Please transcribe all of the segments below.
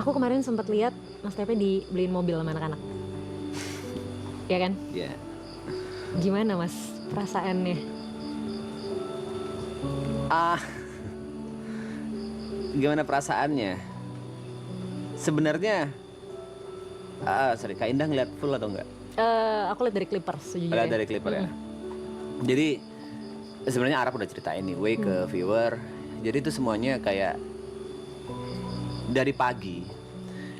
Aku kemarin sempat lihat Mas Tepe dibeliin mobil sama anak-anak. Ya kan? Iya. Gimana Mas perasaannya? Gimana perasaannya? Sebenarnya, sorry, Kak Indah ngeliat full atau enggak? Aku lihat dari Clippers sejujurnya. Lihat dari Clipper ya. Jadi sebenarnya Arab udah cerita anyway ke viewer. Jadi itu semuanya kayak dari pagi.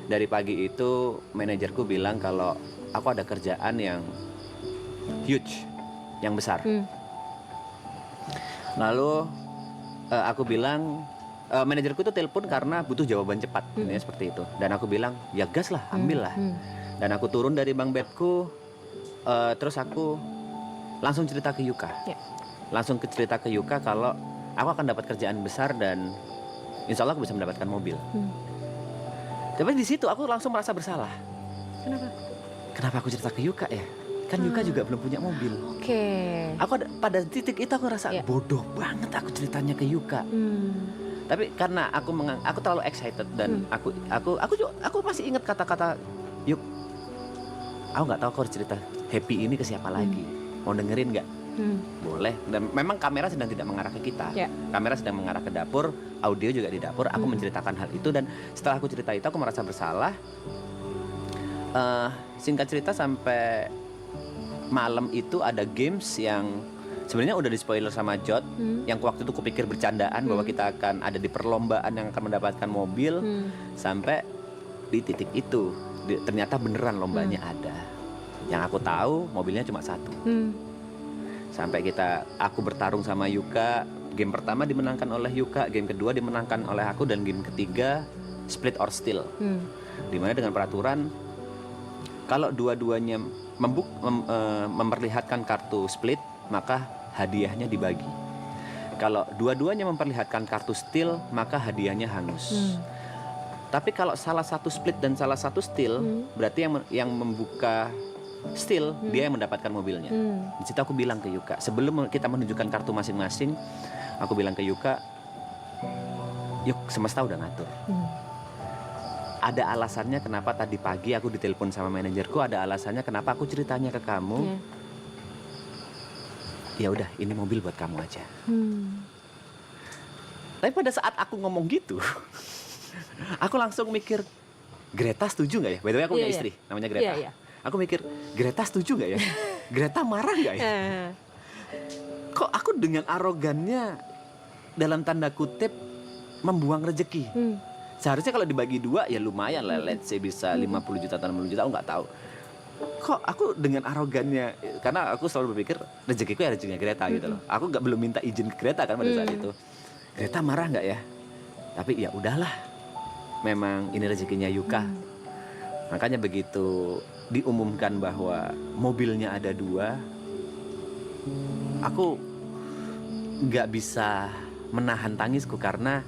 Dari pagi itu manajerku bilang kalau aku ada kerjaan yang huge, yang besar. Lalu aku bilang, manajerku tuh telepon karena butuh jawaban cepat, intinya seperti itu. Dan aku bilang, ya gas lah, ambil lah. Dan aku turun dari bunk bedku, terus aku langsung cerita ke Yuka. Langsung cerita ke Yuka kalau aku akan dapat kerjaan besar dan insya Allah aku bisa mendapatkan mobil. Tapi di situ aku langsung merasa bersalah. Kenapa? Kenapa aku cerita ke Yuka ya? Kan Yuka juga belum punya mobil. Oke. Aku pada titik itu aku rasa bodoh banget aku ceritanya ke Yuka. Tapi karena aku terlalu excited dan aku masih ingat kata-kata Yuk. Aku nggak tahu aku harus cerita happy ini ke siapa lagi. Mau dengerin nggak? Boleh. Dan memang kamera sedang tidak mengarah ke kita. Kamera sedang mengarah ke dapur, audio juga di dapur. Aku menceritakan hal itu dan setelah aku cerita itu aku merasa bersalah. Singkat cerita sampai malam itu ada games yang sebenarnya udah di spoiler sama Jod, yang waktu itu kupikir bercandaan bahwa kita akan ada di perlombaan yang akan mendapatkan mobil, sampai di titik itu ternyata beneran lombanya ada. Yang aku tahu mobilnya cuma satu. Sampai aku bertarung sama Yuka. Game pertama dimenangkan oleh Yuka, game kedua dimenangkan oleh aku, dan game ketiga split or steal. Dimana dengan peraturan kalau dua-duanya memperlihatkan kartu split, maka hadiahnya dibagi. Kalau dua-duanya memperlihatkan kartu steal, maka hadiahnya hangus. Tapi kalau salah satu split dan salah satu steal, berarti yang membuka steal dia yang mendapatkan mobilnya. Di situ aku bilang ke Yuka, sebelum kita menunjukkan kartu masing-masing, aku bilang ke Yuka, yuk semesta udah ngatur. Ada alasannya kenapa tadi pagi aku ditelepon sama manajerku, ada alasannya kenapa aku ceritanya ke kamu. Ya udah, ini mobil buat kamu aja. Tapi pada saat aku ngomong gitu, aku langsung mikir, Greta setuju nggak ya? By the way aku punya istri, namanya Greta. Aku mikir, Greta setuju nggak ya? Greta marah nggak ya? Kok aku dengan arogannya dalam tanda kutip membuang rezeki? Seharusnya kalau dibagi dua ya lumayan lah, let's say bisa 50 juta atau 60 juta, aku nggak tahu. Kok aku dengan arogannya, karena aku selalu berpikir rezekiku ya rezekinya Greta gitu loh. Aku belum minta izin ke Greta kan pada saat itu. Greta marah nggak ya? Tapi ya udahlah, memang ini rezekinya Yuka. Makanya begitu diumumkan bahwa mobilnya ada dua, aku nggak bisa menahan tangisku karena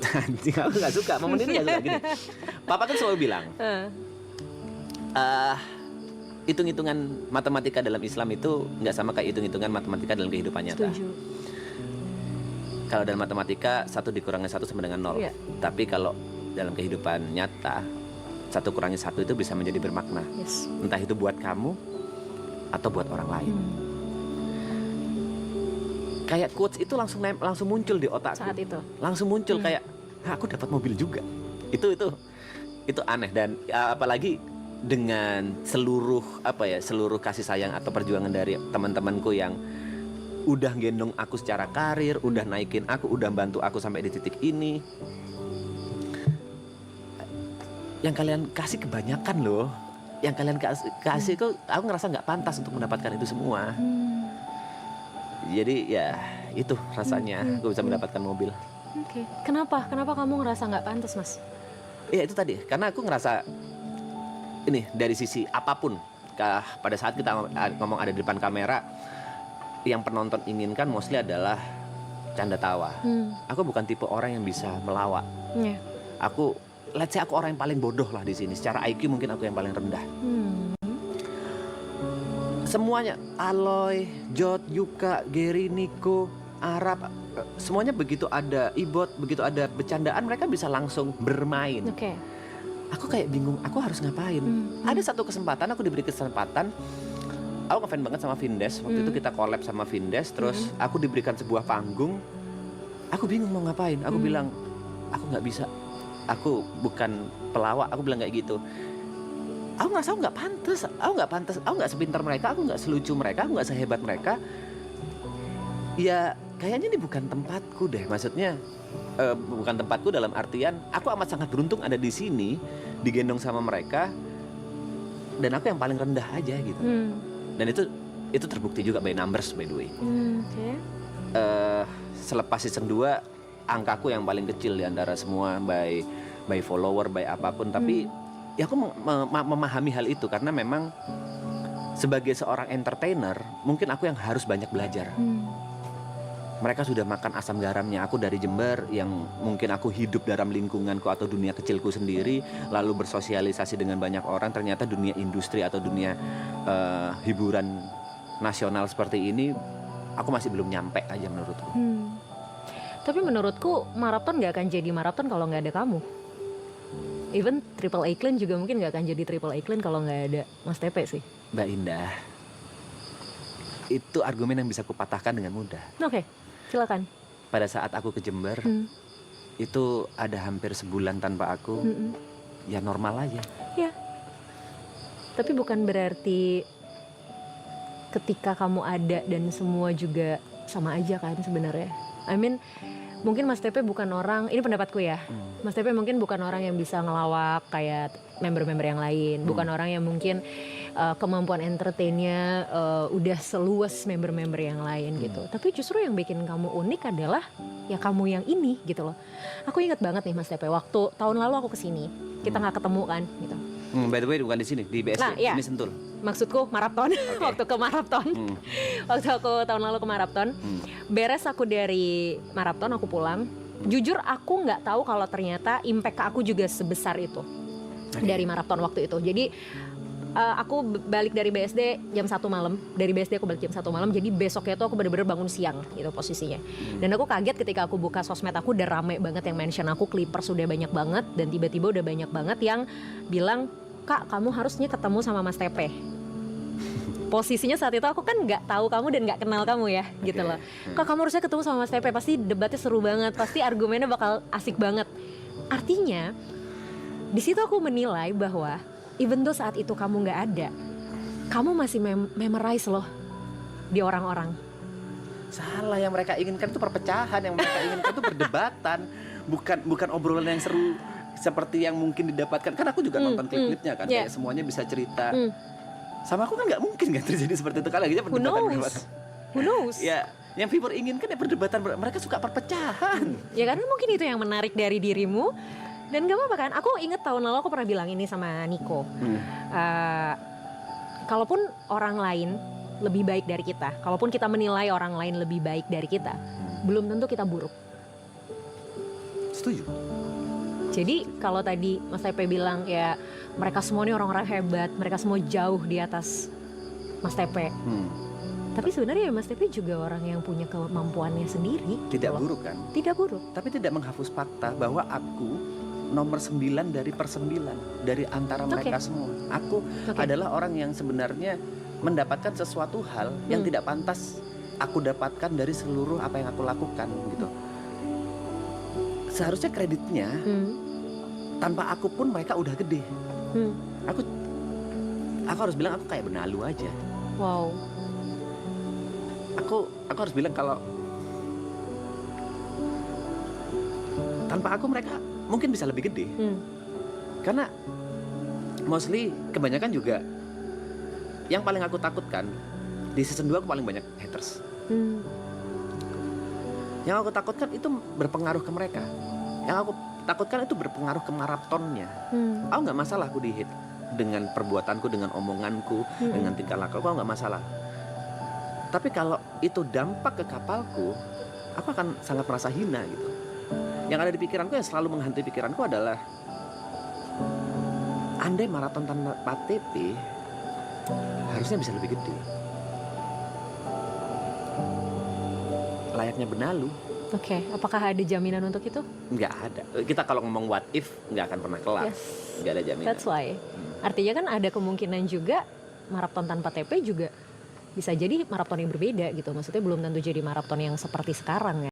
anjing, aku gak suka, momen ini gak suka gini. Papa kan selalu bilang, hitung-hitungan matematika dalam Islam itu gak sama kayak hitung-hitungan matematika dalam kehidupan nyata. Kalau dalam matematika 1 dikurangi 1 sama dengan 0. Tapi kalau dalam kehidupan nyata 1 kurangi 1 itu bisa menjadi bermakna. Entah itu buat kamu atau buat orang lain. Kayak quotes itu langsung muncul di otakku. Saat itu langsung muncul kayak, aku dapat mobil juga. Itu aneh. Dan apalagi dengan seluruh kasih sayang atau perjuangan dari teman-temanku yang udah gendong aku secara karir, udah naikin aku, udah bantu aku sampai di titik ini. Yang kalian kasih kebanyakan loh. Yang kalian kasih kok aku ngerasa nggak pantas untuk mendapatkan itu semua. Jadi ya itu rasanya gue bisa mendapatkan mobil. Kenapa kamu ngerasa nggak pantas, Mas? Ya itu tadi, karena aku ngerasa ini dari sisi apapun, pada saat kita ngomong ada di depan kamera, yang penonton inginkan mostly adalah canda tawa. Aku bukan tipe orang yang bisa melawak. Let's say aku orang yang paling bodoh lah di sini. Secara IQ mungkin aku yang paling rendah. Semuanya, Aloy, Jod, Yuka, Gary, Nico, Arab, semuanya begitu ada ibot, begitu ada bercandaan, mereka bisa langsung bermain. Oke. Aku kayak bingung, aku harus ngapain? Ada satu kesempatan, aku diberi kesempatan. Aku ngefans banget sama Vindes. Waktu itu kita collab sama Vindes. Terus aku diberikan sebuah panggung. Aku bingung mau ngapain. Aku bilang, aku nggak bisa. Aku bukan pelawak. Aku bilang kayak gitu. Aku ngerasa aku nggak pantas. Aku nggak sepintar mereka. Aku nggak selucu mereka. Aku nggak sehebat mereka. Ya kayaknya ini bukan tempatku deh. Maksudnya bukan tempatku dalam artian aku amat sangat beruntung ada di sini, digendong sama mereka. Dan aku yang paling rendah aja gitu. Dan itu terbukti juga by numbers, by the way. Okay. Selepas season 2, angkaku yang paling kecil di antara semua by follower, by apapun. Tapi ya aku memahami hal itu karena memang sebagai seorang entertainer, mungkin aku yang harus banyak belajar. Mereka sudah makan asam garamnya. Aku dari Jember yang mungkin aku hidup dalam lingkunganku atau dunia kecilku sendiri, lalu bersosialisasi dengan banyak orang, ternyata dunia industri atau dunia hiburan nasional seperti ini, aku masih belum nyampe aja menurutku. Tapi menurutku maraton gak akan jadi maraton kalau gak ada kamu. Even Triple A Clan juga mungkin gak akan jadi Triple A Clan kalau gak ada Mas Tepe sih. Mbak Indah, itu argumen yang bisa kupatahkan dengan mudah. Oke, silakan. Pada saat aku ke Jember, itu ada hampir sebulan tanpa aku, ya normal aja. Ya. Tapi bukan berarti ketika kamu ada dan semua juga sama aja kan sebenarnya. I mean, mungkin Mas Tepe bukan orang, ini pendapatku ya, Mas Tepe mungkin bukan orang yang bisa ngelawak kayak member-member yang lain, bukan orang yang mungkin kemampuan entertainnya udah seluas member-member yang lain gitu. Tapi justru yang bikin kamu unik adalah ya kamu yang ini gitu loh. Aku ingat banget nih Mas Tepe, waktu tahun lalu aku kesini, kita nggak ketemu kan gitu. By the way bukan di sini, di BSD, Nah, iya. ini Sentul. Maksudku maraton, waktu ke maraton. Waktu aku tahun lalu ke maraton, beres aku dari maraton aku pulang. Jujur aku nggak tahu kalau ternyata impact ke aku juga sebesar itu dari maraton waktu itu. Jadi aku balik dari BSD jam 1 malam. Dari BSD aku balik jam 1 malam. Jadi besoknya tuh aku bener-bener bangun siang gitu posisinya. Dan aku kaget ketika aku buka sosmed aku udah rame banget yang mention aku, Clippers udah banyak banget. Dan tiba-tiba udah banyak banget yang bilang, Kak kamu harusnya ketemu sama Mas Tepe. Posisinya saat itu aku kan nggak tahu kamu dan nggak kenal kamu ya gitu loh. Kak kamu harusnya ketemu sama Mas Tepe, pasti debatnya seru banget, pasti argumennya bakal asik banget. Artinya di situ aku menilai bahwa even though saat itu kamu nggak ada, kamu masih memorize loh di orang-orang. Salah, yang mereka inginkan itu perpecahan, yang mereka inginkan itu perdebatan, bukan obrolan yang seru seperti yang mungkin didapatkan. Kan aku juga nonton klip-klipnya kan, kayak semuanya bisa cerita. Sama aku kan nggak mungkin kan terjadi seperti itu, kali aja perdebatan. Who knows? Ya, yang viewer inginkan ya perdebatan. Mereka suka perpecahan. Ya karena mungkin itu yang menarik dari dirimu. Dan gak apa-apa kan, aku inget tahun lalu aku pernah bilang ini sama Niko. Kalaupun orang lain lebih baik dari kita, kalaupun kita menilai orang lain lebih baik dari kita, belum tentu kita buruk. Setuju. Jadi kalau tadi Mas Tepe bilang ya mereka semua ini orang-orang hebat, mereka semua jauh di atas Mas Tepe. Tapi sebenarnya Mas Tepe juga orang yang punya kemampuannya sendiri. Tidak buruk kan? Tidak buruk. Tapi tidak menghapus fakta bahwa aku nomor 9 dari per 9 dari antara mereka semua. Aku adalah orang yang sebenarnya mendapatkan sesuatu hal yang tidak pantas aku dapatkan dari seluruh apa yang aku lakukan gitu. Seharusnya kreditnya tanpa aku pun mereka udah gede. Aku harus bilang aku kayak benalu aja. Wow. Aku harus bilang kalau tanpa aku mereka mungkin bisa lebih gede. Karena mostly kebanyakan juga yang paling aku takutkan di season 2 aku paling banyak haters. Yang aku takutkan itu berpengaruh ke mereka. Yang aku takutkan itu berpengaruh ke maratonnya. Aku nggak masalah aku di hate dengan perbuatanku, dengan omonganku, dengan tingkah laku, aku nggak masalah. Tapi kalau itu dampak ke kapalku, aku akan sangat merasa hina gitu. Yang ada di pikiranku, yang selalu menghantui pikiranku adalah andai maraton tanpa TP harusnya bisa lebih gede. layaknya benalu. Oke, apakah ada jaminan untuk itu? Nggak ada. Kita kalau ngomong what if nggak akan pernah kelar. Yes. Nggak ada jaminan. That's why. Artinya kan ada kemungkinan juga maraton tanpa TP juga bisa jadi maraton yang berbeda gitu. Maksudnya belum tentu jadi maraton yang seperti sekarang ya.